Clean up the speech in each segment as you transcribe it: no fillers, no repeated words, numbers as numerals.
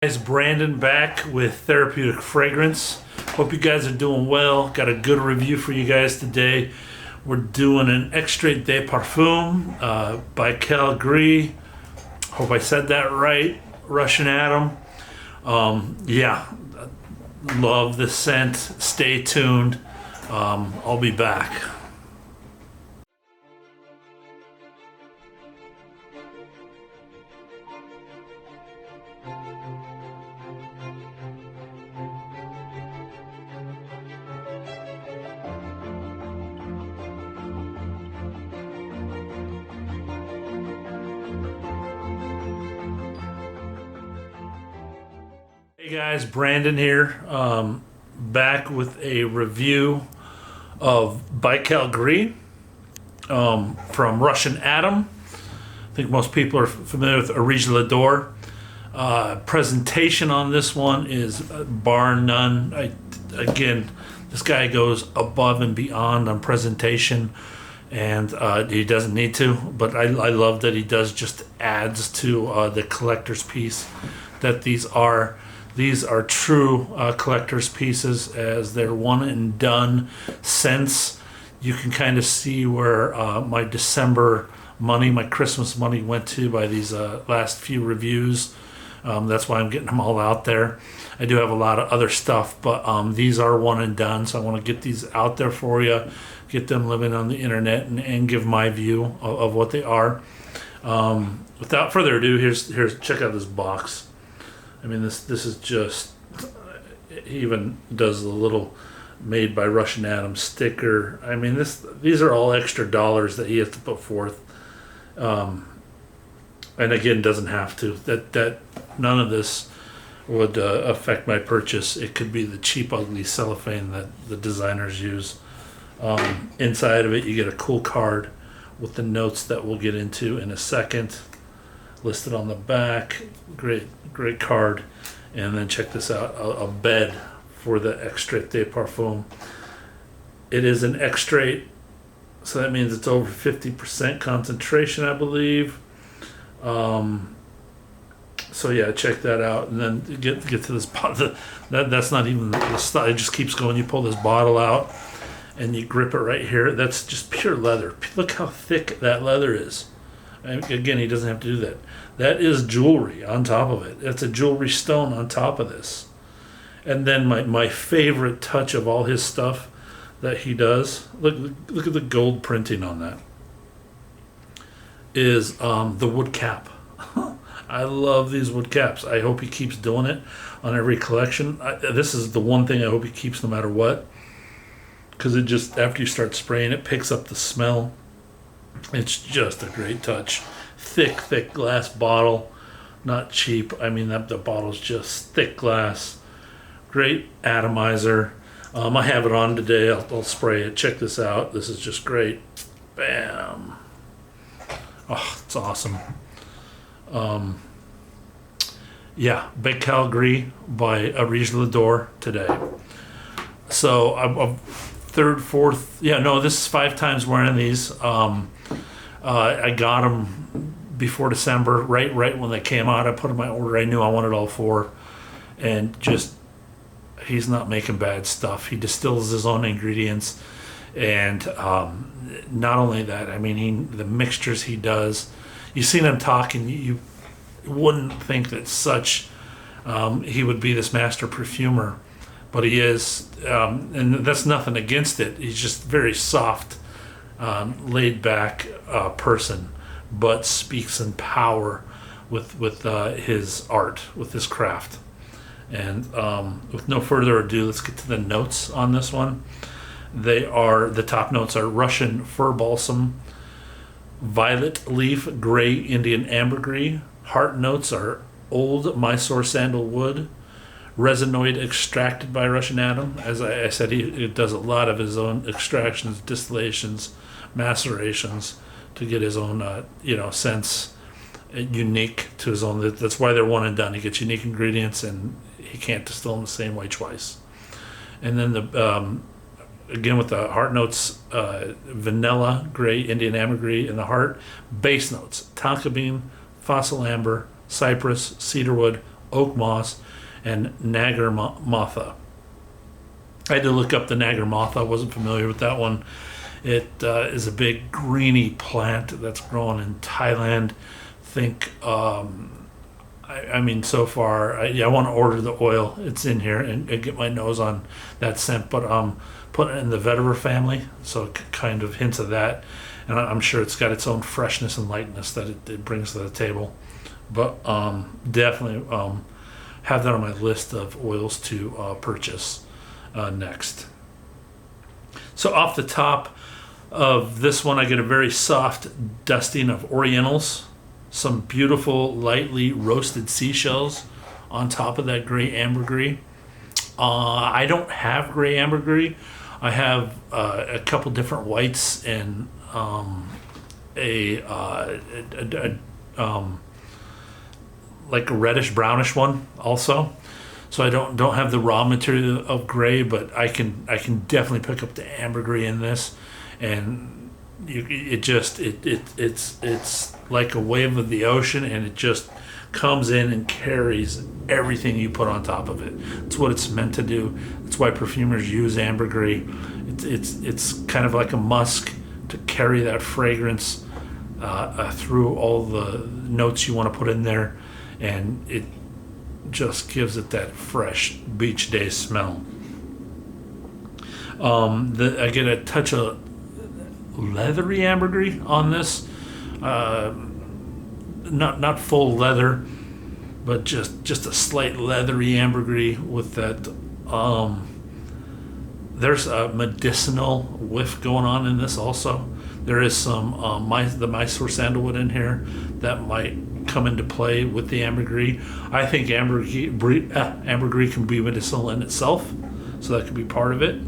Guys, Brandon back with Therapeutic Fragrance. Hope you guys are doing well. Got a good review for you guys today. We're doing an extrait de parfum, Baikal Gris. Hope I said that right. Russian Atom. Yeah, love the scent. Stay tuned. I'll be back. Hey guys, Brandon here, back with a review of Baikal Gris from Russian Atom. I think most people are familiar with Areej Dore. Presentation on this one is bar none. Again, this guy goes above and beyond on presentation, and he doesn't need to, but I love that he does, just adds to the collector's piece that these are. These are true collector's pieces, as they're one and done scents. You can kind of see where my December money, my Christmas money went to by these last few reviews. That's why I'm getting them all out there. I do have a lot of other stuff, but these are one and done, so I want to get these out there for you, get them living on the internet, and give my view of what they are. Without further ado, here's check out this box. I mean, this is just, he even does a little made by Russian Atom sticker. I mean, these are all extra dollars that he has to put forth. And again, doesn't have to. That none of this would affect my purchase. It could be the cheap, ugly cellophane that the designers use. Inside of it, you get a cool card with the notes that we'll get into in a second, listed on the back. Great card. And then check this out, a bed for the extrait de parfum. It is an extrait, so that means it's over 50% concentration, I believe. So yeah, check that out. And then get to this bottle. That's not even the stuff. It just keeps going. You pull this bottle out and you grip it right here. That's just pure leather. Look how thick that leather is. And again, he doesn't have to do that. That is jewelry on top of it. It's a jewelry stone on top of this. And then my favorite touch of all his stuff that he does, look at the gold printing on that, is the wood cap. I love these wood caps. I hope he keeps doing it on every collection. This is the one thing I hope he keeps no matter what, because it just, after you start spraying, it picks up the smell. It's just a great touch. Thick glass bottle, not cheap. I mean, the bottle's just thick glass. Great atomizer. I have it on today. I'll spray it. Check this out. This is just great. Bam. Oh, it's awesome. Yeah, Baikal Gris by Areej Dore today. So I'm third, fourth. Yeah, no, this is 5 times wearing these. I got them before December, right when they came out. I put in my order. I knew I wanted all 4, and just, he's not making bad stuff. He distills his own ingredients, and not only that, I mean, the mixtures he does. You seen him talk, and you wouldn't think that he would be this master perfumer, but he is, and that's nothing against it. He's just very soft, laid back person, but speaks in power with his art, with his craft. And with no further ado, let's get to the notes on this one. The top notes are Russian fir balsam, violet leaf, gray Indian ambergris. Heart notes are old Mysore sandalwood, resinoid extracted by Russian Atom. As I said, he does a lot of his own extractions, distillations, macerations to get his own scents unique to his own. That's why they're one and done. He gets unique ingredients, and he can't distill them the same way twice. And then again with the heart notes, vanilla, gray Indian ambergris in the heart. Base notes: tonka bean, fossil amber, cypress, cedarwood, oakmoss, and nagarmotha. I had to look up the nagarmotha. I wasn't familiar with that one. It is a big greeny plant that's grown in Thailand. Think, I mean, so far, I want to order the oil. It's in here and get my nose on that scent. But put it in the vetiver family, so it kind of hints of that. And I'm sure it's got its own freshness and lightness that it brings to the table. But definitely have that on my list of oils to purchase next. So off the top of this one, I get a very soft dusting of orientals, some beautiful lightly roasted seashells on top of that gray ambergris. I don't have gray ambergris. I have a couple different whites and like a reddish brownish one also. So I don't have the raw material of gray, but I can definitely pick up the ambergris in this, and it's like a wave of the ocean, and it just comes in and carries everything you put on top of it. It's what it's meant to do. That's why perfumers use ambergris. It's kind of like a musk to carry that fragrance through all the notes you want to put in there, and it just gives it that fresh beach day smell. I get a touch of leathery ambergris on this. Not full leather, but just a slight leathery ambergris with that. There's a medicinal whiff going on in this also. There is some the Mysore sandalwood in here that might come into play with the ambergris. I think ambergris can be medicinal in itself, so that could be part of it.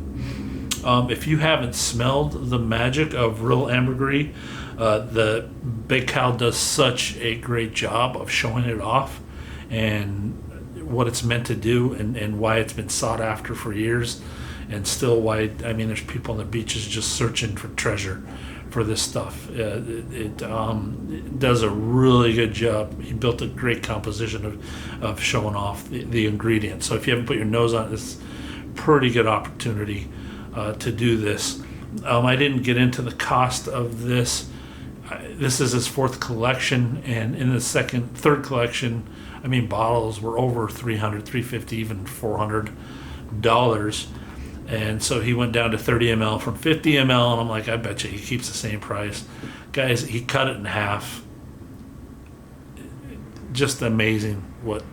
If you haven't smelled the magic of real ambergris, the Baikal does such a great job of showing it off and what it's meant to do, and why it's been sought after for years, and still why, I mean, there's people on the beaches just searching for treasure for this stuff. It does a really good job. He built a great composition of showing off the ingredients. So if you haven't put your nose on it, it's a pretty good opportunity to do this. I didn't get into the cost of this. This is his fourth collection, and in the third collection, I mean, bottles were over $300, $350, even $400. And so he went down to 30 ml from 50 ml, and I'm like, I bet you he keeps the same price. Guys, he cut it in half. Just amazing what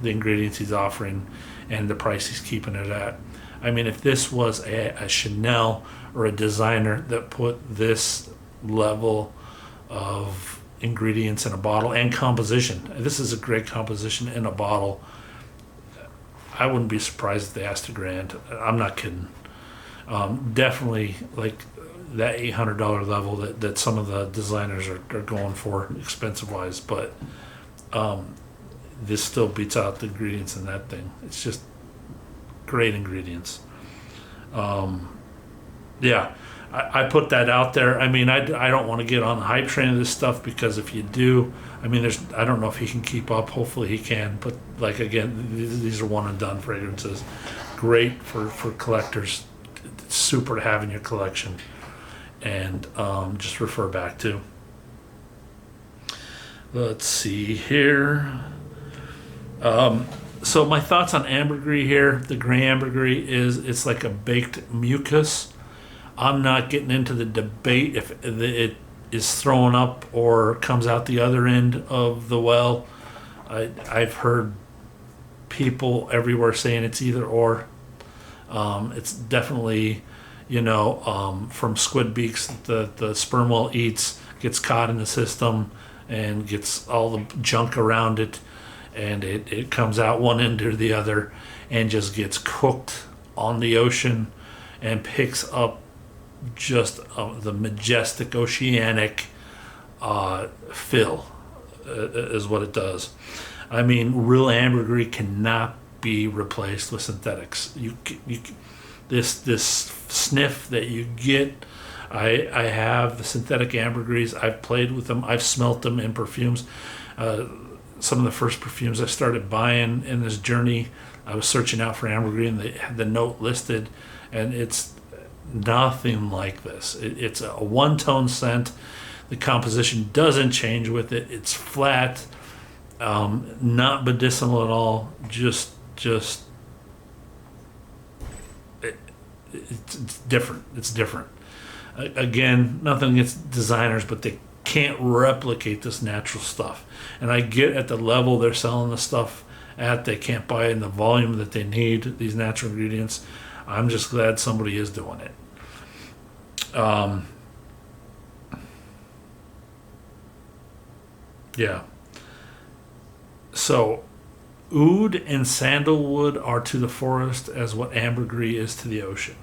the ingredients he's offering and the price he's keeping it at. I mean, if this was a Chanel or a designer that put this level of ingredients in a bottle and composition, this is a great composition in a bottle. I wouldn't be surprised if they asked $1,000. I'm not kidding. Definitely like that $800 level that some of the designers are going for, expensive wise, but this still beats out the ingredients in that thing. It's just great ingredients. Yeah, I put that out there. I mean, I don't want to get on the hype train of this stuff, because if you do, I mean, I don't know if he can keep up. Hopefully he can. But like, again, these are one and done fragrances. Great for collectors. It's super to have in your collection, and just refer back to. Let's see here. So my thoughts on ambergris here. The gray ambergris it's like a baked mucus. I'm not getting into the debate if it is thrown up or comes out the other end of the well. I've heard people everywhere saying it's either or. It's definitely, from squid beaks that the sperm whale eats, gets caught in the system and gets all the junk around it, and it comes out one end or the other and just gets cooked on the ocean and picks up just the majestic oceanic fill is what it does. I mean, real ambergris cannot be replaced with synthetics. This sniff that you get, I have the synthetic ambergris. I've played with them. I've smelt them in perfumes. some of the first perfumes I started buying in this journey. I was searching out for ambergris, and they had the note listed, and it's nothing like this. It's a one-tone scent. The composition doesn't change with it. It's flat, not medicinal at all. It's different. It's different. Again, nothing against designers, but they can't replicate this natural stuff. And I get at the level they're selling the stuff at, they can't buy it in the volume that they need, these natural ingredients. I'm just glad somebody is doing it. Yeah. So, oud and sandalwood are to the forest as what ambergris is to the ocean.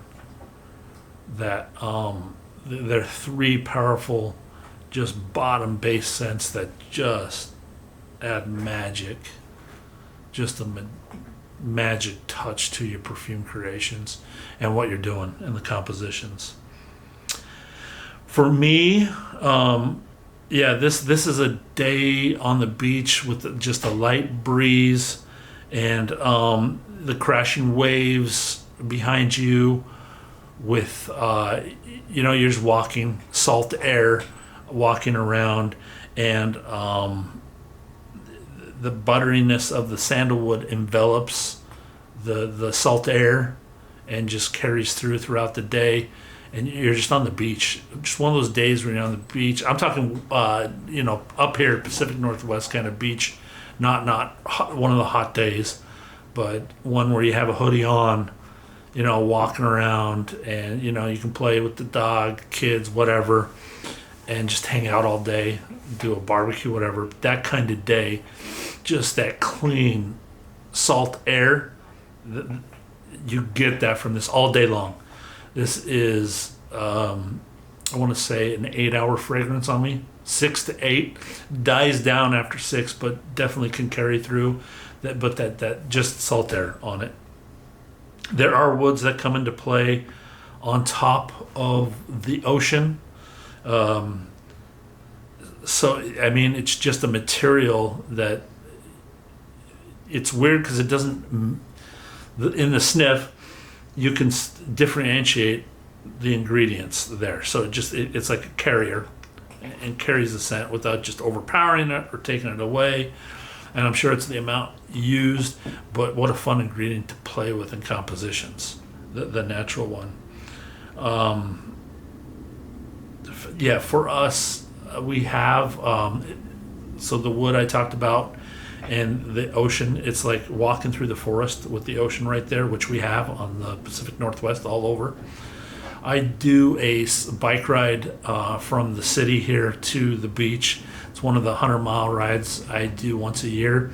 That they're three powerful, just bottom-based scents that just add magic, just a magic touch to your perfume creations and what you're doing in the compositions. For me, this is a day on the beach with just a light breeze and the crashing waves behind you with, you're just walking, salt air, walking around, and the butteriness of the sandalwood envelops the salt air and just carries throughout the day. And you're just on the beach. Just one of those days where you're on the beach. I'm talking, up here, Pacific Northwest kind of beach. Not hot, one of the hot days, but one where you have a hoodie on, walking around, and, you can play with the dog, kids, whatever, and just hang out all day, do a barbecue, whatever. That kind of day, just that clean salt air, you get that from this all day long. This is, I want to say, an 8-hour fragrance on me. 6 to 8. Dies down after 6, but definitely can carry through. That just salt air on it. There are woods that come into play on top of the ocean. It's just a material that, it's weird because it doesn't, in the sniff, you can differentiate the ingredients there. So it's like a carrier and carries the scent without just overpowering it or taking it away. And I'm sure it's the amount used, but what a fun ingredient to play with in compositions, the natural one. For us, we have, so the wood I talked about, and the ocean, it's like walking through the forest with the ocean right there, which we have on the Pacific Northwest all over. I do a bike ride from the city here to the beach. It's one of the 100-mile rides I do once a year.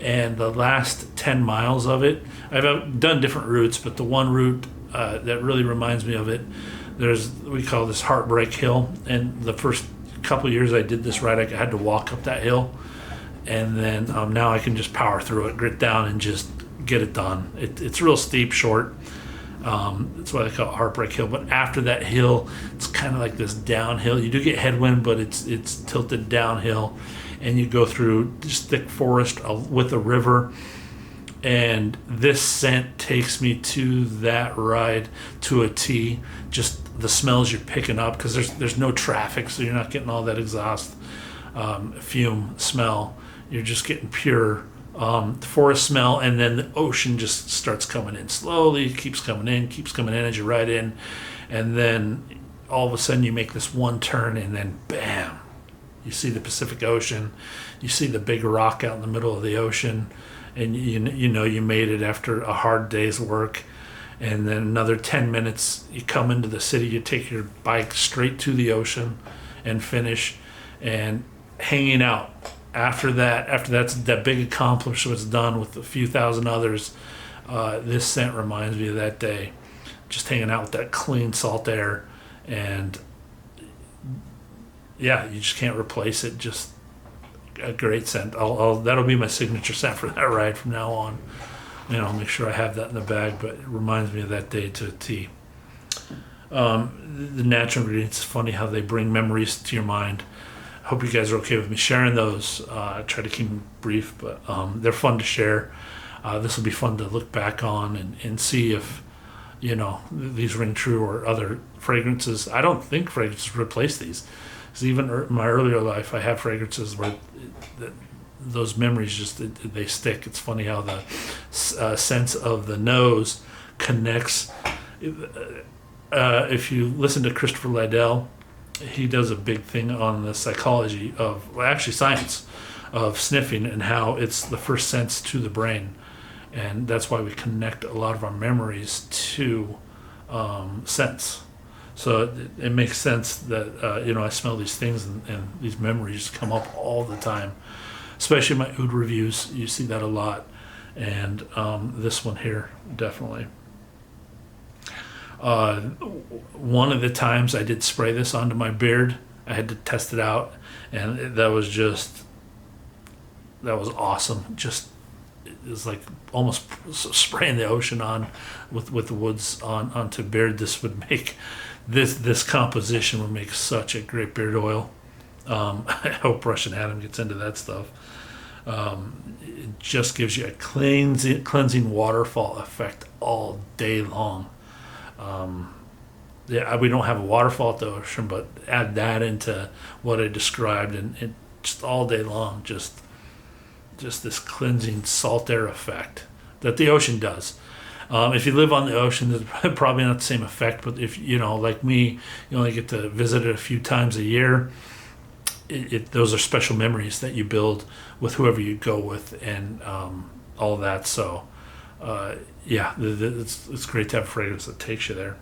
And the last 10 miles of it, I've done different routes, but the one route that really reminds me of it, we call this Heartbreak Hill. And the first couple of years I did this ride, I had to walk up that hill. And then now I can just power through it, grit down, and just get it done. It's real steep, short. That's why they call it Heartbreak Hill. But after that hill, it's kind of like this downhill. You do get headwind, but it's tilted downhill. And you go through just thick forest with a river. And this scent takes me to that ride to a T. Just the smells you're picking up, because there's no traffic, so you're not getting all that exhaust fume smell. You're just getting pure forest smell, and then the ocean just starts coming in slowly, keeps coming in as you ride in, and then all of a sudden you make this one turn, and then bam, you see the Pacific Ocean, you see the big rock out in the middle of the ocean, and you made it after a hard day's work. And then another 10 minutes, you come into the city, you take your bike straight to the ocean and finish, and hanging out. After that big accomplishment's done with a few thousand others, this scent reminds me of that day. Just hanging out with that clean salt air, and you just can't replace it. Just a great scent. That'll be my signature scent for that ride from now on. I'll make sure I have that in the bag, but it reminds me of that day to a T. The natural ingredients, it's funny how they bring memories to your mind. hope you guys are okay with me sharing those. I try to keep them brief, but they're fun to share. This will be fun to look back on and see if, these ring true or other fragrances. I don't think fragrances replace these. Because even in my earlier life, I have fragrances where those memories just, they stick. It's funny how the sense of the nose connects. If you listen to Christopher Liddell, he does a big thing on the psychology of, well, actually science, of sniffing and how it's the first sense to the brain. And that's why we connect a lot of our memories to scents. So it makes sense that, I smell these things and these memories come up all the time. Especially in my oud reviews, you see that a lot. And this one here, definitely. One of the times I did spray this onto my beard, I had to test it out. And that was awesome. Just, it was like almost spraying the ocean on with the woods onto beard. This would make this composition would make such a great beard oil. I hope Russian Adam gets into that stuff. It just gives you a cleansing waterfall effect all day long. We don't have a waterfall at the ocean, but add that into what I described, and it just all day long, just this cleansing salt air effect that the ocean does. If you live on the ocean, there's probably not the same effect, but if, like me, you only get to visit it a few times a year, those are special memories that you build with whoever you go with and all that. So, it's great to have a fragrance that takes you there.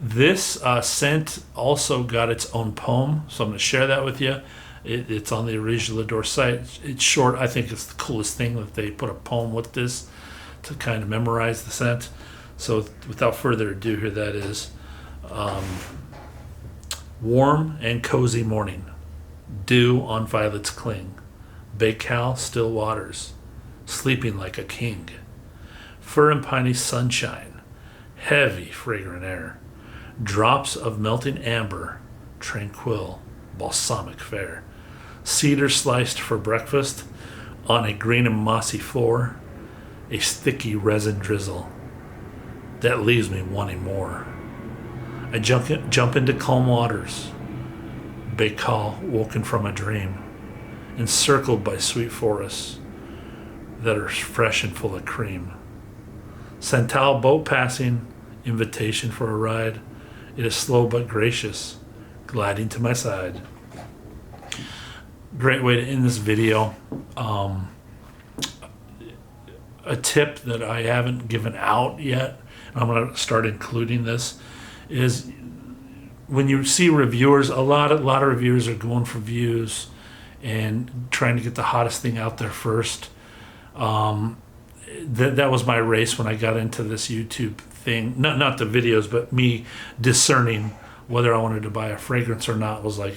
This scent also got its own poem, so I'm going to share that with you. It's on the Areej Dore site. It's short. I think it's the coolest thing that they put a poem with this to kind of memorize the scent. So without further ado, here that is. Warm and cozy morning, dew on violets cling, Baikal still waters, sleeping like a king, fir and piney sunshine, heavy fragrant air, drops of melting amber, tranquil, balsamic fair, cedar sliced for breakfast, on a green and mossy floor, a sticky resin drizzle that leaves me wanting more. I jump into calm waters, Baikal woken from a dream, encircled by sweet forests that are fresh and full of cream. Santal boat passing, invitation for a ride. It is slow but gracious, gliding to my side. Great way to end this video. A tip that I haven't given out yet, and I'm going to start including this, is when you see reviewers, a lot of reviewers are going for views and trying to get the hottest thing out there first. That was my race when I got into this YouTube thing. Not the videos, but me discerning whether I wanted to buy a fragrance or not. Was like,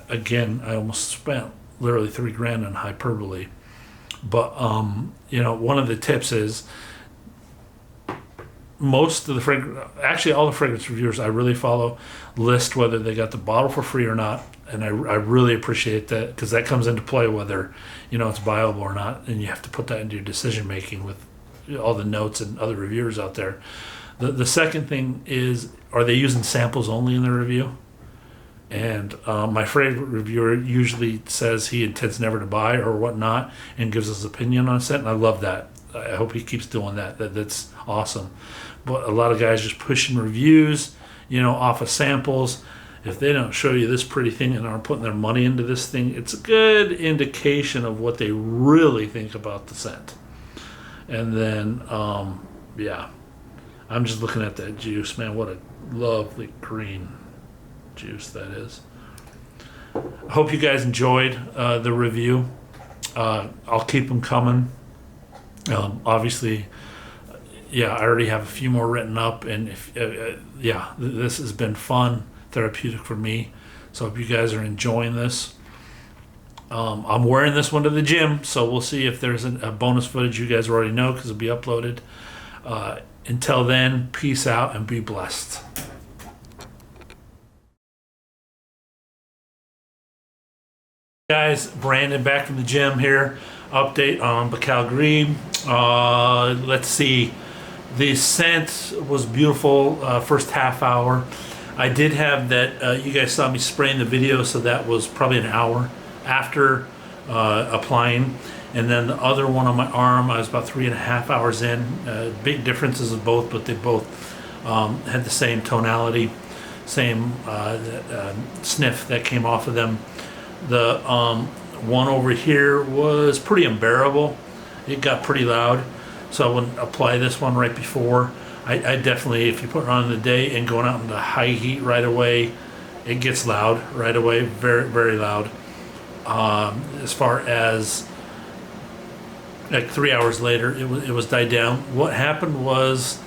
again, I almost spent literally $3,000 on hyperbole. But one of the tips is, most of the actually all the fragrance reviewers I really follow list whether they got the bottle for free or not, and I really appreciate that, because that comes into play whether it's buyable or not, and you have to put that into your decision making with all the notes and other reviewers out there. The second thing is, are they using samples only in their review? And my favorite reviewer usually says he intends never to buy or whatnot and gives his opinion on a scent, and I love that. I hope he keeps doing that. That's awesome. But a lot of guys just pushing reviews, off of samples. If they don't show you this pretty thing and aren't putting their money into this thing, it's a good indication of what they really think about the scent. And then, I'm just looking at that juice, man. What a lovely green juice that is. I hope you guys enjoyed the review. I'll keep them coming. Obviously, I already have a few more written up, and this has been fun, therapeutic for me. So I hope you guys are enjoying this. I'm wearing this one to the gym, so we'll see if there's a bonus footage you guys already know, because it'll be uploaded. Until then, peace out and be blessed. Guys, Brandon back from the gym here. Update on Baikal Gris. Let's see. The scent was beautiful first half hour. I did have that, you guys saw me spraying the video, so that was probably an hour after applying. And then the other one on my arm, I was about 3.5 hours in. Big differences of both, but they both had the same tonality, same sniff that came off of them. The one over here was pretty unbearable. It got pretty loud, so I wouldn't apply this one right before. I definitely, if you put it on in the day and going out into high heat right away, it gets loud right away, very, very loud. As far as like 3 hours later, it was died down. What happened was,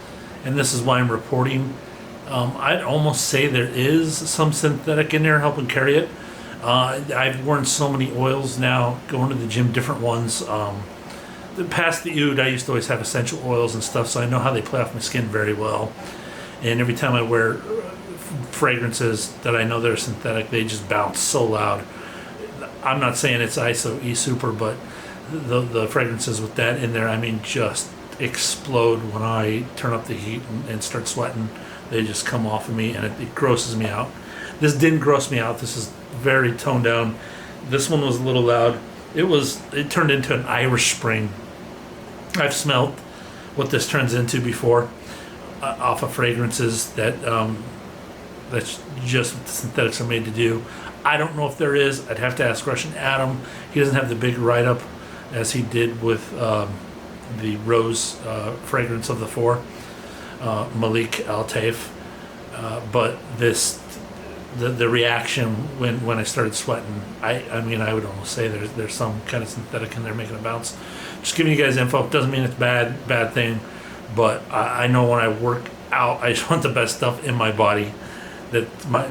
and this is why I'm reporting, I'd almost say there is some synthetic in there helping carry it. I've worn so many oils now, going to the gym, different ones. Past the Oud, I used to always have essential oils and stuff, so I know how they play off my skin very well. And every time I wear fragrances that I know they're synthetic, they just bounce so loud. I'm not saying it's ISO E-Super, but the fragrances with that in there, I mean, just explode when I turn up the heat and start sweating. They just come off of me, and it grosses me out. This didn't gross me out. This is very toned down. This one was a little loud. It turned into an Irish Spring. I've smelled what this turns into before off of fragrances that's just what the synthetics are made to do. I don't know if there is. I'd have to ask Russian Adam. He doesn't have the big write-up as he did with the rose fragrance of the four, Malik Al-Taif. But the reaction when I started sweating, I mean, I would almost say there's some kind of synthetic in there making a bounce. Just giving you guys info. Doesn't mean it's bad thing, but I know when I work out, I just want the best stuff in my body.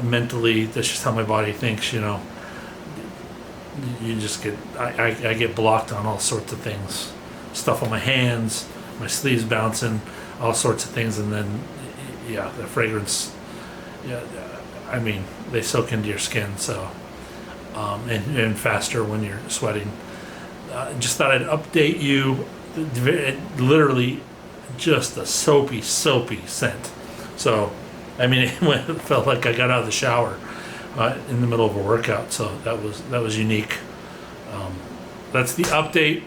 Mentally, that's just how my body thinks. You know, you just get I get blocked on all sorts of things, stuff on my hands, my sleeves bouncing, all sorts of things, and then yeah, the fragrance, yeah. I mean, they soak into your skin, so and faster when you're sweating. Just thought I'd update you. Literally, just a soapy scent. So, I mean, it felt like I got out of the shower in the middle of a workout. So that was unique. That's the update.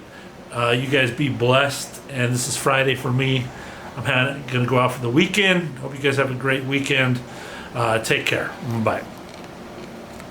You guys be blessed. And this is Friday for me. I'm gonna go out for the weekend. Hope you guys have a great weekend. Take care. Bye.